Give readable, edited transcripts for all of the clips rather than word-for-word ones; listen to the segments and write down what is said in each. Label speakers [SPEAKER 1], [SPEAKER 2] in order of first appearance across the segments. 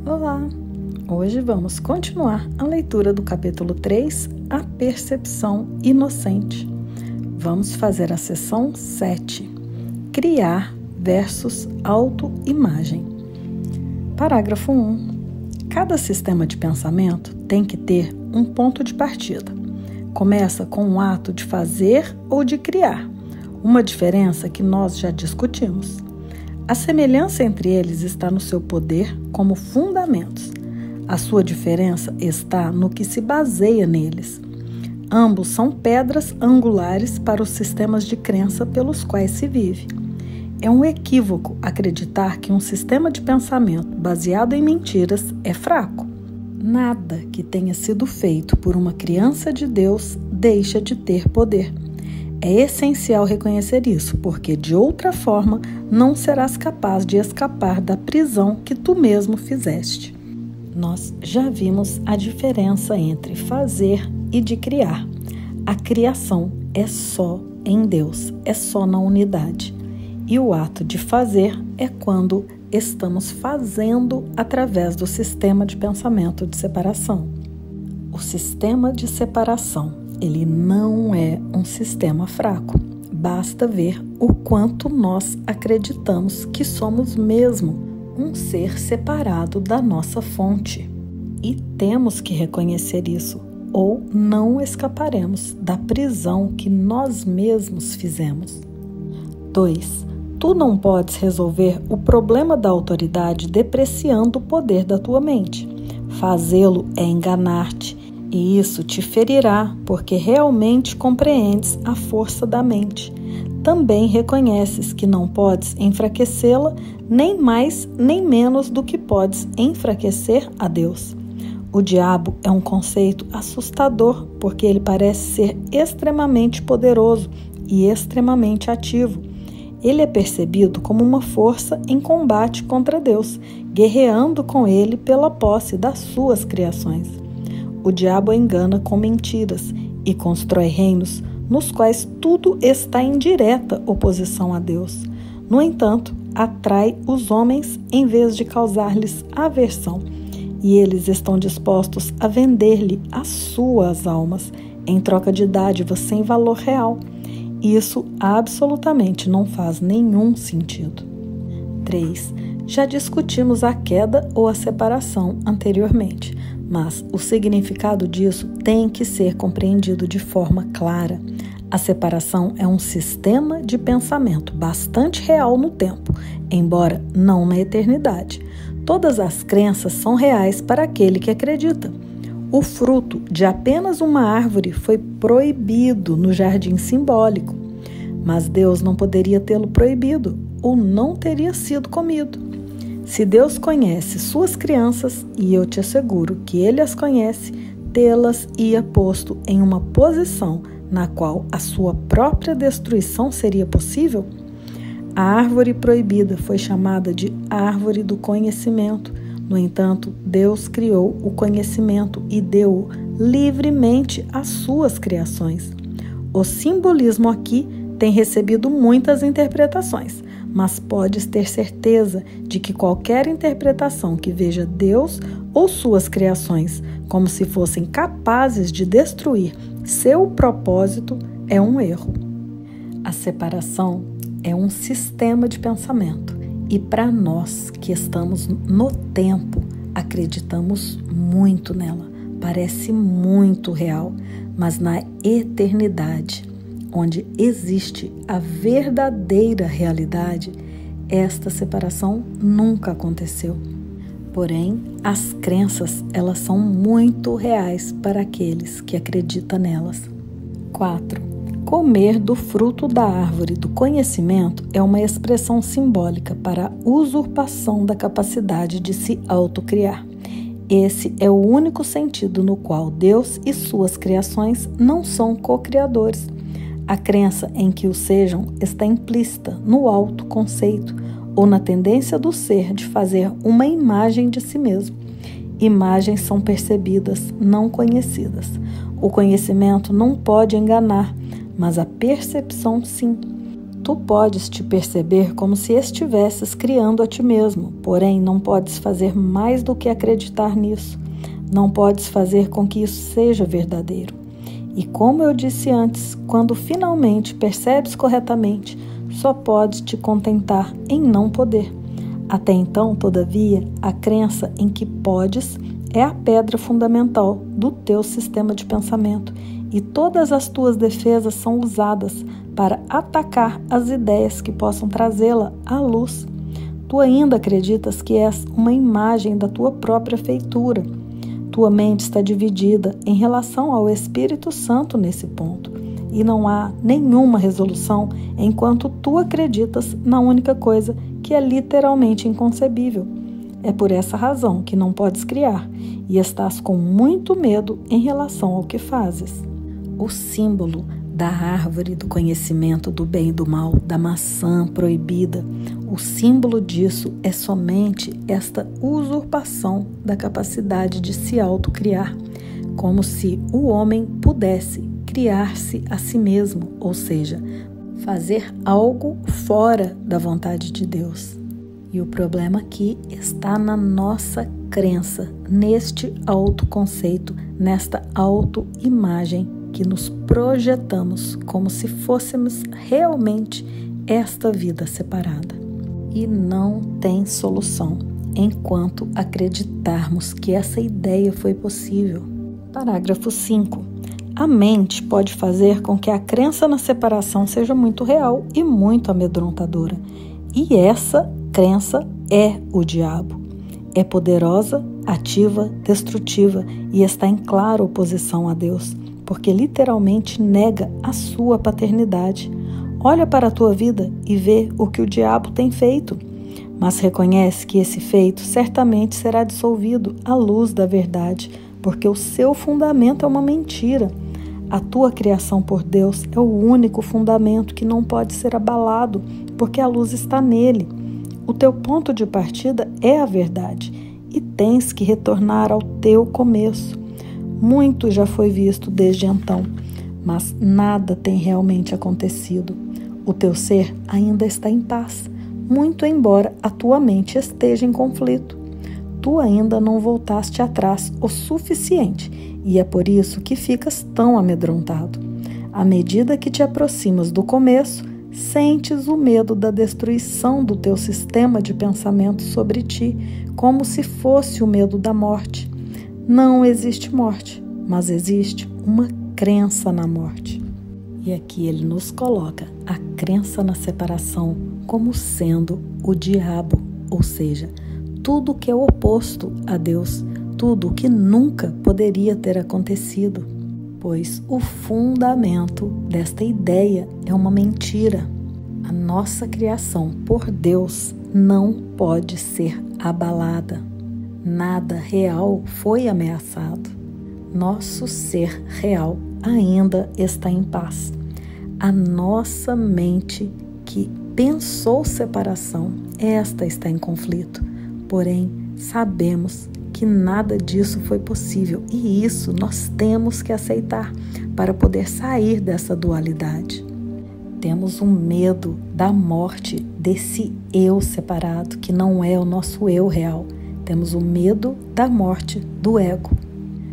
[SPEAKER 1] Olá! Hoje vamos continuar a leitura do capítulo 3, A Percepção Inocente. Vamos fazer a seção 7, Criar versus Autoimagem. Parágrafo 1. Cada sistema de pensamento tem que ter um ponto de partida. Começa com um ato de fazer ou de criar, uma diferença que nós já discutimos. A semelhança entre eles está no seu poder como fundamentos. A sua diferença está no que se baseia neles. Ambos são pedras angulares para os sistemas de crença pelos quais se vive. É um equívoco acreditar que um sistema de pensamento baseado em mentiras é fraco. Nada que tenha sido feito por uma criança de Deus deixa de ter poder. É essencial reconhecer isso, porque de outra forma não serás capaz de escapar da prisão que tu mesmo fizeste. Nós já vimos a diferença entre fazer e de criar. A criação é só em Deus, é só na unidade. E o ato de fazer é quando estamos fazendo através do sistema de pensamento de separação. O sistema de separação, ele não é um sistema fraco. Basta ver o quanto nós acreditamos que somos mesmo um ser separado da nossa fonte. E temos que reconhecer isso, ou não escaparemos da prisão que nós mesmos fizemos. 2. Tu não podes resolver o problema da autoridade depreciando o poder da tua mente. Fazê-lo é enganar-te, e isso te ferirá, porque realmente compreendes a força da mente. Também reconheces que não podes enfraquecê-la, nem mais nem menos do que podes enfraquecer a Deus. O diabo é um conceito assustador, porque ele parece ser extremamente poderoso e extremamente ativo. Ele é percebido como uma força em combate contra Deus, guerreando com ele pela posse das suas criações. O diabo engana com mentiras e constrói reinos nos quais tudo está em direta oposição a Deus. No entanto, atrai os homens em vez de causar-lhes aversão, e eles estão dispostos a vender-lhe as suas almas em troca de dádivas sem valor real. Isso absolutamente não faz nenhum sentido. 3. Já discutimos a queda ou a separação anteriormente, mas o significado disso tem que ser compreendido de forma clara. A separação é um sistema de pensamento bastante real no tempo, embora não na eternidade. Todas as crenças são reais para aquele que acredita. O fruto de apenas uma árvore foi proibido no jardim simbólico, mas Deus não poderia tê-lo proibido ou não teria sido comido. Se Deus conhece suas crianças, e eu te asseguro que Ele as conhece, tê-las ia posto em uma posição na qual a sua própria destruição seria possível? A árvore proibida foi chamada de árvore do conhecimento. No entanto, Deus criou o conhecimento e deu-o livremente às suas criações. O simbolismo aqui tem recebido muitas interpretações, mas podes ter certeza de que qualquer interpretação que veja Deus ou suas criações como se fossem capazes de destruir seu propósito é um erro. A separação é um sistema de pensamento e para nós que estamos no tempo, acreditamos muito nela. Parece muito real, mas na eternidade, onde existe a verdadeira realidade, esta separação nunca aconteceu. Porém, as crenças, elas são muito reais para aqueles que acreditam nelas. 4. Comer do fruto da árvore do conhecimento é uma expressão simbólica para a usurpação da capacidade de se autocriar. Esse é o único sentido no qual Deus e suas criações não são co-criadores. A crença em que o sejam está implícita no autoconceito ou na tendência do ser de fazer uma imagem de si mesmo. Imagens são percebidas, não conhecidas. O conhecimento não pode enganar, mas a percepção sim. Tu Tu podes te perceber como se estivesses criando a ti mesmo, porém não podes fazer mais do que acreditar nisso. Não podes fazer com que isso seja verdadeiro. E como eu disse antes, quando finalmente percebes corretamente, só podes te contentar em não poder. Até então, todavia, a crença em que podes é a pedra fundamental do teu sistema de pensamento e todas as tuas defesas são usadas para atacar as ideias que possam trazê-la à luz. Tu ainda acreditas que és uma imagem da tua própria feitura. Tua mente está dividida em relação ao Espírito Santo nesse ponto, e não há nenhuma resolução enquanto tu acreditas na única coisa que é literalmente inconcebível. É por essa razão que não podes criar e estás com muito medo em relação ao que fazes. O símbolo da árvore do conhecimento do bem e do mal, da maçã proibida, o símbolo disso é somente esta usurpação da capacidade de se autocriar, como se o homem pudesse criar-se a si mesmo, ou seja, fazer algo fora da vontade de Deus. E o problema aqui está na nossa crença, neste autoconceito, nesta autoimagem que nos projetamos como se fôssemos realmente esta vida separada. E não tem solução enquanto acreditarmos que essa ideia foi possível. Parágrafo 5. A mente pode fazer com que a crença na separação seja muito real e muito amedrontadora. E essa crença é o diabo. É poderosa, ativa, destrutiva e está em clara oposição a Deus, porque literalmente nega a sua paternidade. Olha para a tua vida e vê o que o diabo tem feito, mas reconhece que esse feito certamente será dissolvido à luz da verdade, porque o seu fundamento é uma mentira. A tua criação por Deus é o único fundamento que não pode ser abalado, porque a luz está nele. O teu ponto de partida é a verdade e tens que retornar ao teu começo. Muito já foi visto desde então, mas nada tem realmente acontecido. O teu ser ainda está em paz, muito embora a tua mente esteja em conflito. Tu ainda não voltaste atrás o suficiente e é por isso que ficas tão amedrontado. À medida que te aproximas do começo, sentes o medo da destruição do teu sistema de pensamento sobre ti, como se fosse o medo da morte. Não existe morte, mas existe uma crença na morte. E aqui ele nos coloca a crença na separação como sendo o diabo, ou seja, tudo que é oposto a Deus, tudo que nunca poderia ter acontecido, pois o fundamento desta ideia é uma mentira. A nossa criação por Deus não pode ser abalada. Nada real foi ameaçado. Nosso ser real ainda está em paz. A nossa mente que pensou separação, esta está em conflito. Porém, sabemos que nada disso foi possível e isso nós temos que aceitar para poder sair dessa dualidade. Temos um medo da morte desse eu separado, que não é o nosso eu real. Temos o medo da morte do ego,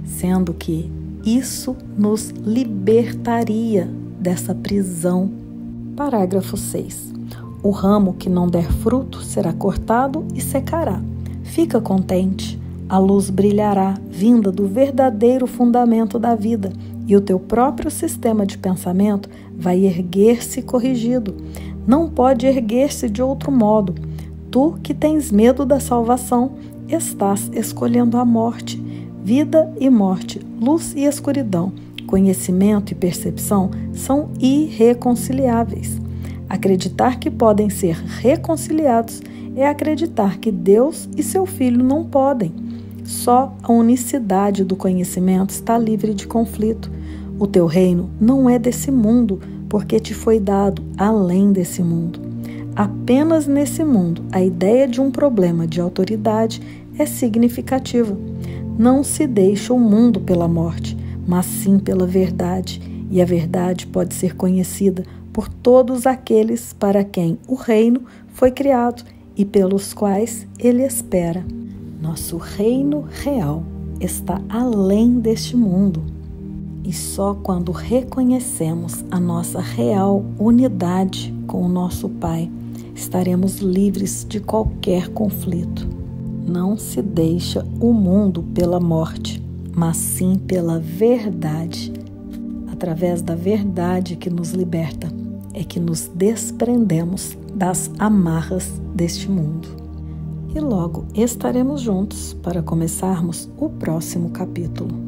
[SPEAKER 1] sendo que isso nos libertaria dessa prisão. Parágrafo 6. O ramo que não der fruto será cortado e secará. Fica contente, a luz brilhará, vinda do verdadeiro fundamento da vida, e o teu próprio sistema de pensamento vai erguer-se corrigido. Não pode erguer-se de outro modo. Tu que tens medo da salvação, estás escolhendo a morte. Vida e morte, luz e escuridão, conhecimento e percepção são irreconciliáveis. Acreditar que podem ser reconciliados é acreditar que Deus e seu Filho não podem. Só a unicidade do conhecimento está livre de conflito. O teu reino não é desse mundo, porque te foi dado além desse mundo. Apenas nesse mundo, a ideia de um problema de autoridade é significativa. Não se deixa o mundo pela morte, mas sim pela verdade, e a verdade pode ser conhecida por todos aqueles para quem o reino foi criado e pelos quais ele espera. Nosso reino real está além deste mundo. E só quando reconhecemos a nossa real unidade com o nosso Pai, estaremos livres de qualquer conflito. Não se deixa o mundo pela morte, mas sim pela verdade. Através da verdade que nos liberta, é que nos desprendemos das amarras deste mundo. E logo estaremos juntos para começarmos o próximo capítulo.